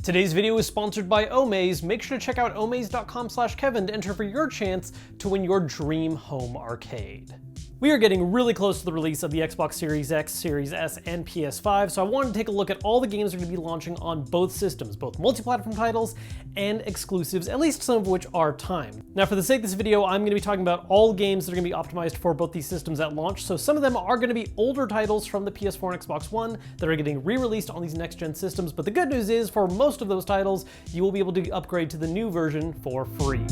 Today's video is sponsored by Omaze. Make sure to check out omaze.com/Kevin to enter for your chance to win your dream home arcade. We are getting really close to the release of the Xbox Series X, Series S, and PS5, so I wanted to take a look at all the games that are going to be launching on both systems, both multi-platform titles and exclusives, at least some of which are timed. Now, for the sake of this video, I'm going to be talking about all games that are going to be optimized for both these systems at launch, so some of them are going to be older titles from the PS4 and Xbox One that are getting re-released on these next-gen systems, but the good news is, for most of those titles, you will be able to upgrade to the new version for free.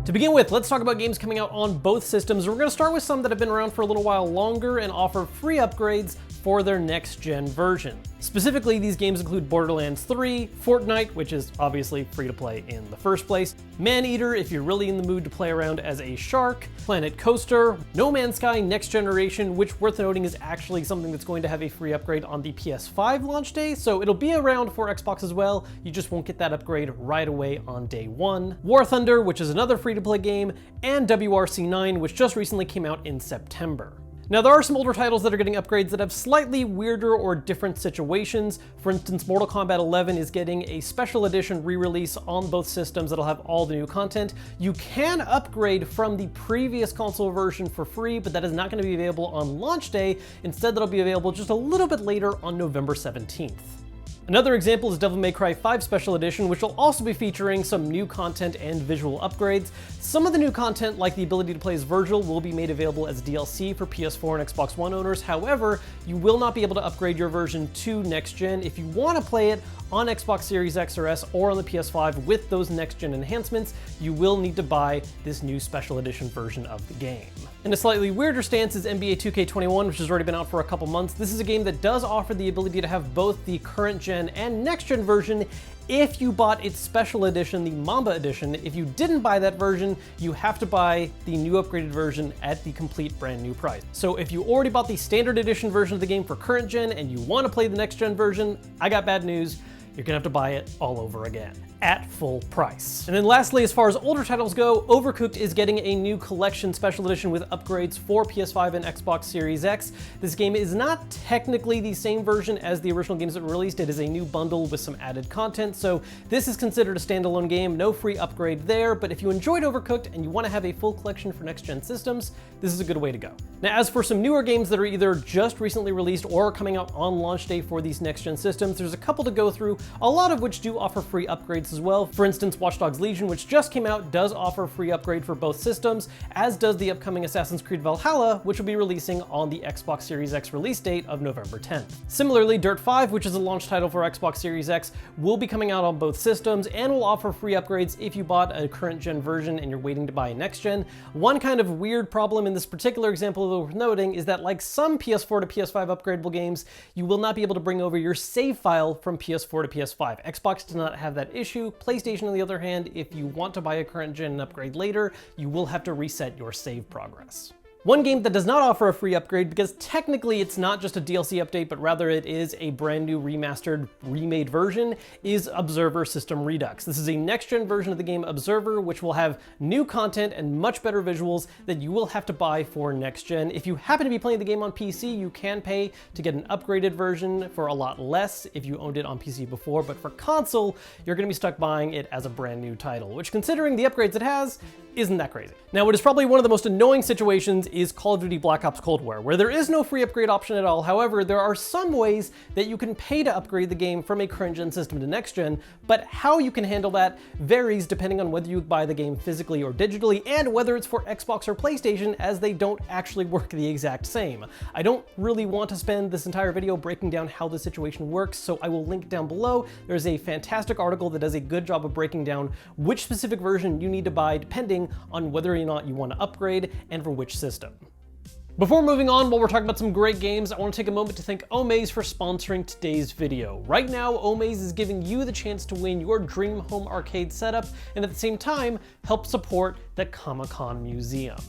To begin with, let's talk about games coming out on both systems. We're going to start with some that have been around for a little while longer and offer free upgrades for their next-gen version. Specifically, these games include Borderlands 3, Fortnite, which is obviously free to play in the first place, Maneater, if you're really in the mood to play around as a shark, Planet Coaster, No Man's Sky Next Generation, which worth noting is actually something that's going to have a free upgrade on the PS5 launch day, so it'll be around for Xbox as well, you just won't get that upgrade right away on day one. War Thunder, which is another free-to-play game, and WRC9, which just recently came out in September. Now, there are some older titles that are getting upgrades that have slightly weirder or different situations. For instance, Mortal Kombat 11 is getting a special edition re-release on both systems that'll have all the new content. You can upgrade from the previous console version for free, but that is not going to be available on launch day. Instead, that'll be available just a little bit later on November 17th. Another example is Devil May Cry 5 Special Edition, which will also be featuring some new content and visual upgrades. Some of the new content, like the ability to play as Virgil, will be made available as DLC for PS4 and Xbox One owners. However, you will not be able to upgrade your version to next gen. If you want to play it on Xbox Series X or S or on the PS5 with those next gen enhancements, you will need to buy this new Special Edition version of the game. In a slightly weirder stance is NBA 2K21, which has already been out for a couple months. This is a game that does offer the ability to have both the current gen and next gen version if you bought its special edition, the Mamba edition. If you didn't buy that version, you have to buy the new upgraded version at the complete brand new price. So if you already bought the standard edition version of the game for current gen and you want to play the next gen version, I got bad news. You're gonna have to buy it all over again at full price. And then lastly, as far as older titles go, Overcooked is getting a new collection special edition with upgrades for PS5 and Xbox Series X. This game is not technically the same version as the original games that were released. It is a new bundle with some added content, so this is considered a standalone game, no free upgrade there, but if you enjoyed Overcooked and you want to have a full collection for next-gen systems, this is a good way to go. Now, as for some newer games that are either just recently released or are coming out on launch day for these next-gen systems, there's a couple to go through, a lot of which do offer free upgrades as well. For instance, Watch Dogs Legion, which just came out, does offer a free upgrade for both systems, as does the upcoming Assassin's Creed Valhalla, which will be releasing on the Xbox Series X release date of November 10th. Similarly, Dirt 5, which is a launch title for Xbox Series X, will be coming out on both systems and will offer free upgrades if you bought a current gen version and you're waiting to buy a next gen. One kind of weird problem in this particular example that we're noting is that, like some PS4 to PS5 upgradable games, you will not be able to bring over your save file from PS4 to PS5. Xbox does not have that issue. PlayStation, on the other hand, if you want to buy a current gen upgrade later, you will have to reset your save progress. One game that does not offer a free upgrade, because technically it's not just a DLC update, but rather it is a brand new remastered, remade version, is Observer System Redux. This is a next-gen version of the game Observer, which will have new content and much better visuals that you will have to buy for next-gen. If you happen to be playing the game on PC, you can pay to get an upgraded version for a lot less if you owned it on PC before, but for console, you're going to be stuck buying it as a brand new title, which, considering the upgrades it has, isn't that crazy. Now, what is probably one of the most annoying situations is Call of Duty Black Ops Cold War, where there is no free upgrade option at all. However, there are some ways that you can pay to upgrade the game from a current gen system to next gen, but how you can handle that varies depending on whether you buy the game physically or digitally, and whether it's for Xbox or PlayStation, as they don't actually work the exact same. I don't really want to spend this entire video breaking down how the situation works, so I will link down below. There's a fantastic article that does a good job of breaking down which specific version you need to buy depending on whether or not you want to upgrade and for which system. Before moving on, while we're talking about some great games, I want to take a moment to thank Omaze for sponsoring today's video. Right now, Omaze is giving you the chance to win your dream home arcade setup and at the same time, help support the Comic-Con Museum.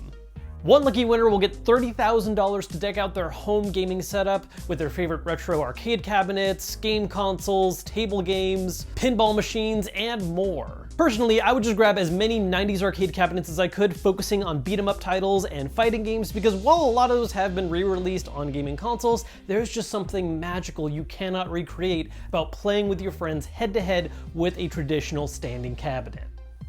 One lucky winner will get $30,000 to deck out their home gaming setup with their favorite retro arcade cabinets, game consoles, table games, pinball machines, and more. Personally, I would just grab as many 90s arcade cabinets as I could, focusing on beat-em-up titles and fighting games, because while a lot of those have been re-released on gaming consoles, there's just something magical you cannot recreate about playing with your friends head-to-head with a traditional standing cabinet.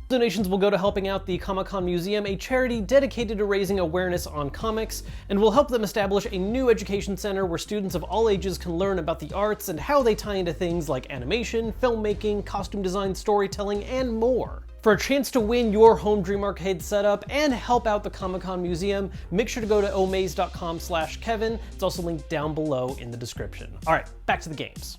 Donations will go to helping out the Comic-Con Museum, a charity dedicated to raising awareness on comics, and will help them establish a new education center where students of all ages can learn about the arts and how they tie into things like animation, filmmaking, costume design, storytelling, and more. For a chance to win your home dream arcade setup and help out the Comic-Con Museum, make sure to go to omaze.com/Kevin. It's also linked down below in the description. All right, back to the games.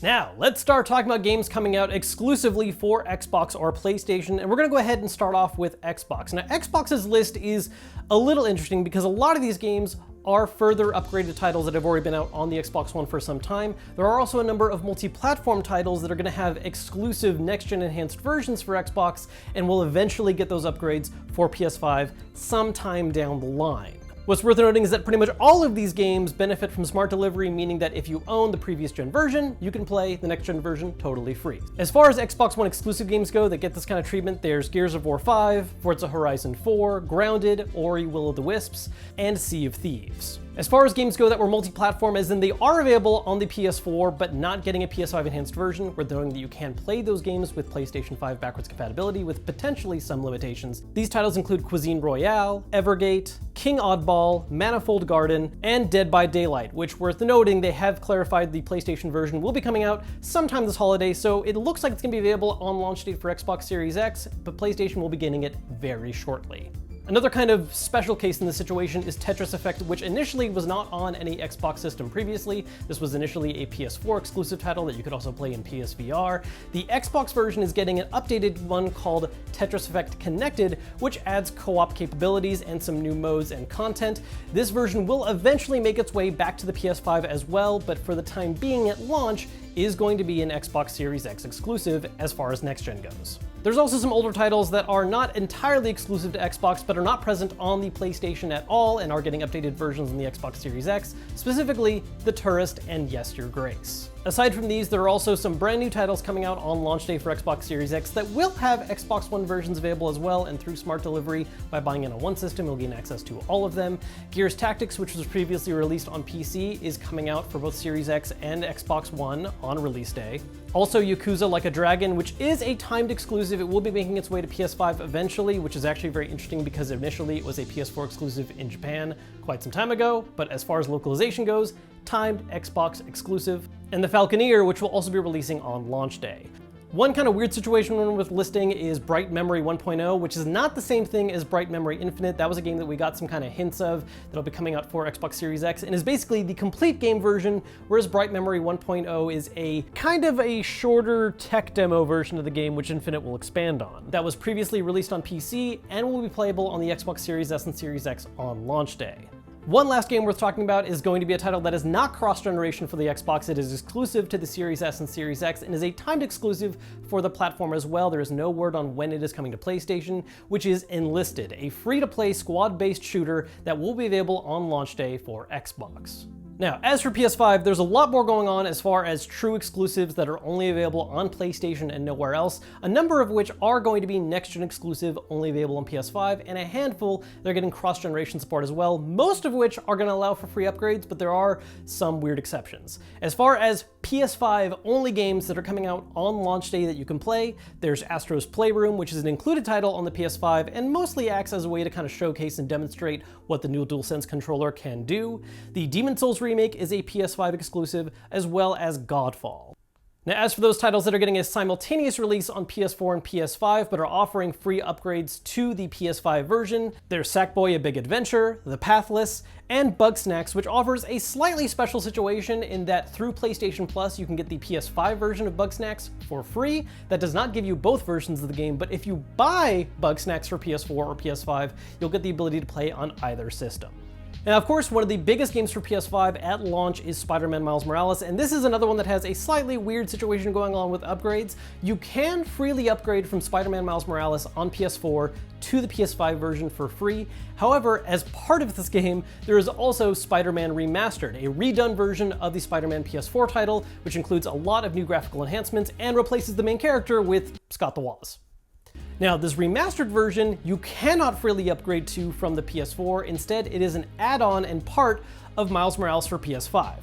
Now, let's start talking about games coming out exclusively for Xbox or PlayStation, and we're gonna go ahead and start off with Xbox. Now, Xbox's list is a little interesting because a lot of these games are further upgraded titles that have already been out on the Xbox One for some time. There are also a number of multi-platform titles that are gonna have exclusive next-gen enhanced versions for Xbox and will eventually get those upgrades for PS5 sometime down the line. What's worth noting is that pretty much all of these games benefit from smart delivery, meaning that if you own the previous gen version, you can play the next gen version totally free. As far as Xbox One exclusive games go that get this kind of treatment, there's Gears of War 5, Forza Horizon 4, Grounded, Ori Will of the Wisps, and Sea of Thieves. As far as games go that were multi-platform, as in they are available on the PS4, but not getting a PS5 enhanced version, we're knowing that you can play those games with PlayStation 5 backwards compatibility with potentially some limitations. These titles include Cuisine Royale, Evergate, King Oddball, Manifold Garden, and Dead by Daylight, which, worth noting, they have clarified the PlayStation version will be coming out sometime this holiday, so it looks like it's going to be available on launch date for Xbox Series X, but PlayStation will be getting it very shortly. Another kind of special case in this situation is Tetris Effect, which initially was not on any Xbox system previously. This was initially a PS4 exclusive title that you could also play in PSVR. The Xbox version is getting an updated one called Tetris Effect Connected, which adds co-op capabilities and some new modes and content. This version will eventually make its way back to the PS5 as well, but for the time being at launch, is going to be an Xbox Series X exclusive as far as next gen goes. There's also some older titles that are not entirely exclusive to Xbox, but are not present on the PlayStation at all and are getting updated versions on the Xbox Series X, specifically The Tourist and Yes, Your Grace. Aside from these, there are also some brand new titles coming out on launch day for Xbox Series X that will have Xbox One versions available as well, and through smart delivery, by buying in on one system, you'll gain access to all of them. Gears Tactics, which was previously released on PC, is coming out for both Series X and Xbox One on release day. Also, Yakuza Like a Dragon, which is a timed exclusive. It will be making its way to PS5 eventually, which is actually very interesting because initially it was a PS4 exclusive in Japan quite some time ago, but as far as localization goes, timed Xbox exclusive. And The Falconeer, which will also be releasing on launch day. One kind of weird situation with listing is Bright Memory 1.0, which is not the same thing as Bright Memory Infinite. That was a game that we got some kind of hints of that'll be coming out for Xbox Series X and is basically the complete game version, whereas Bright Memory 1.0 is a kind of a shorter tech demo version of the game, which Infinite will expand on. That was previously released on PC and will be playable on the Xbox Series S and Series X on launch day. One last game worth talking about is going to be a title that is not cross-generation for the Xbox. It is exclusive to the Series S and Series X and is a timed exclusive for the platform as well. There is no word on when it is coming to PlayStation, which is Enlisted, a free-to-play squad-based shooter that will be available on launch day for Xbox. Now, as for PS5, there's a lot more going on as far as true exclusives that are only available on PlayStation and nowhere else, a number of which are going to be next-gen exclusive, only available on PS5, and a handful that are getting cross-generation support as well, most of which are going to allow for free upgrades, but there are some weird exceptions. As far as PS5 only games that are coming out on launch day that you can play, there's Astro's Playroom, which is an included title on the PS5 and mostly acts as a way to kind of showcase and demonstrate what the new DualSense controller can do. The Demon's Souls remake is a PS5 exclusive, as well as Godfall. Now, as for those titles that are getting a simultaneous release on PS4 and PS5 but are offering free upgrades to the PS5 version, there's Sackboy: A Big Adventure, The Pathless, and Bugsnax, which offers a slightly special situation in that through PlayStation Plus you can get the PS5 version of Bugsnax for free. That does not give you both versions of the game, but if you buy Bugsnax for PS4 or PS5, you'll get the ability to play on either system. Now, of course, one of the biggest games for PS5 at launch is Spider-Man Miles Morales, and this is another one that has a slightly weird situation going on with upgrades. You can freely upgrade from Spider-Man Miles Morales on PS4 to the PS5 version for free. However, as part of this game, there is also Spider-Man Remastered, a redone version of the Spider-Man PS4 title, which includes a lot of new graphical enhancements and replaces the main character with Scott the Woz. Now, this remastered version you cannot freely upgrade to from the PS4. Instead, it is an add-on and part of Miles Morales for PS5.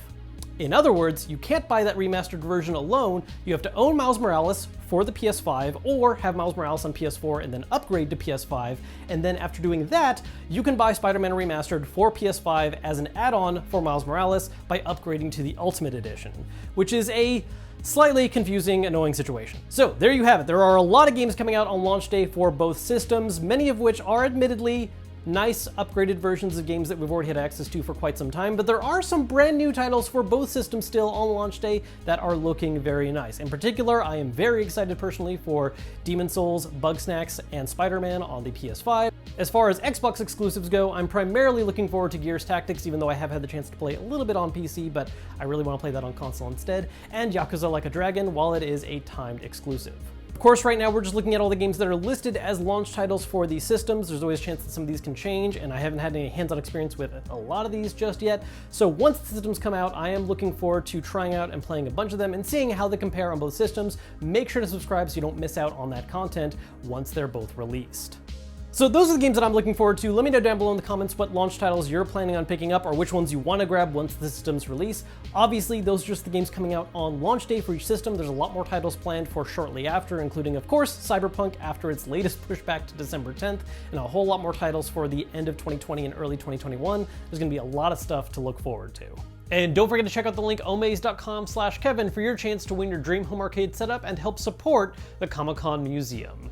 In other words, you can't buy that remastered version alone. You have to own Miles Morales for the PS5 or have Miles Morales on PS4 and then upgrade to PS5. And then after doing that, you can buy Spider-Man Remastered for PS5 as an add-on for Miles Morales by upgrading to the Ultimate Edition, which is a slightly confusing, annoying situation. So there you have it. There are a lot of games coming out on launch day for both systems, many of which are admittedly nice upgraded versions of games that we've already had access to for quite some time, but there are some brand new titles for both systems still on launch day that are looking very nice. In particular, I am very excited personally for Demon's Souls, Bugsnax, and Spider-Man on the PS5. As far as Xbox exclusives go, I'm primarily looking forward to Gears Tactics, even though I have had the chance to play a little bit on PC, but I really want to play that on console instead, and Yakuza Like a Dragon, while it is a timed exclusive. Of course, right now we're just looking at all the games that are listed as launch titles for these systems. There's always a chance that some of these can change, and I haven't had any hands-on experience with a lot of these just yet. So once the systems come out, I am looking forward to trying out and playing a bunch of them and seeing how they compare on both systems. Make sure to subscribe so you don't miss out on that content once they're both released. So those are the games that I'm looking forward to. Let me know down below in the comments what launch titles you're planning on picking up or which ones you want to grab once the systems release. Obviously, those are just the games coming out on launch day for each system. There's a lot more titles planned for shortly after, including, of course, Cyberpunk after its latest pushback to December 10th, and a whole lot more titles for the end of 2020 and early 2021. There's going to be a lot of stuff to look forward to. And don't forget to check out the link omaze.com/Kevin for your chance to win your dream home arcade setup and help support the Comic-Con Museum.